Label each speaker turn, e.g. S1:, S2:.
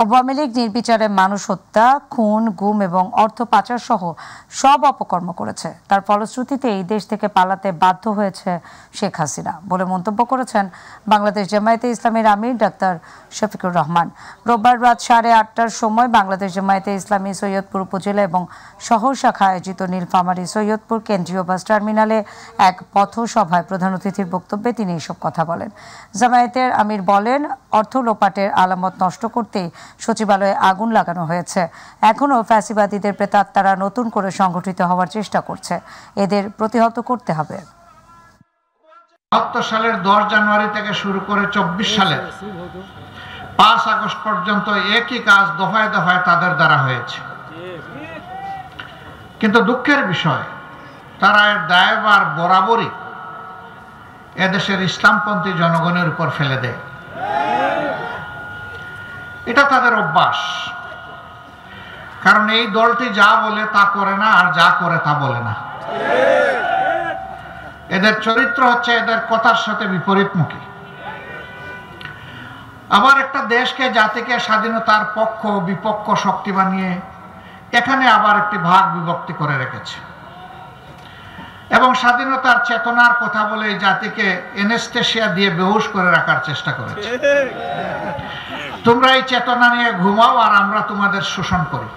S1: আওয়ামী লীগ নির্বিচারে মানুষ হত্যা, খুন, গুম এবং অর্থ পাচার সহ সব অপকর্ম করেছে। তার ফলশ্রুতিতে এই দেশ থেকে পালাতে বাধ্য হয়েছে শেখ হাসিনা বলে মন্তব্য করেছেন বাংলাদেশ জামায়াতে ইসলামীর আমির ডাক্তার শফিকুর রহমান। রোববার রাত 8:30টার সময় বাংলাদেশ জামায়াতে ইসলামী সৈয়দপুর উপজেলা এবং শহর শাখা আয়োজিত নীলফামারী সৈয়দপুর কেন্দ্রীয় বাস টার্মিনালে এক পথসভায় প্রধান অতিথির বক্তব্যে তিনি এসব কথা বলেন। জামায়াতের আমির বলেন, অর্থ লোপাটের আলামত নষ্ট করতে সচিবালয়ে আগুন লাগানো হয়েছে। এখনও ফ্যাসিবাদীদের প্রেতাত্মারা নতুন করে সংগঠিত হওয়ার চেষ্টা করছে, এদের প্রতিহত করতে হবে।
S2: ৭২ সালের 10 জানুয়ারি থেকে শুরু করে 24 সালের 5 আগস্ট পর্যন্ত একই কাজ দফায় দফায় তাদের দ্বারা হয়েছে। কিন্তু দুঃখের বিষয়, তারা এর দায়ভার বরাবরই এদেশের ইসলামপন্থী জনগণের উপর ফেলে দেয়। এটা তাদের অভ্যাস, কারণ এই দলটি যা বলে তা করে না, আর যা করে তা বলে না। এদের চরিত্র হচ্ছে এদের কথার সাথে বিপরীতমুখী। আবার একটা দেশকে, জাতিকে স্বাধীনতার পক্ষ বিপক্ষ শক্তি বানিয়ে এখানে আবার একটি ভাগ বিভক্তি করে রেখেছে এবং স্বাধীনতার চেতনার কথা বলে এই জাতিকে এনেস্থেশিয়া দিয়ে বেহুশ করে রাখার চেষ্টা করেছে। তোমরা এই চেতনা নিয়ে ঘুমাও আর আমরা তোমাদের শোষণ করি।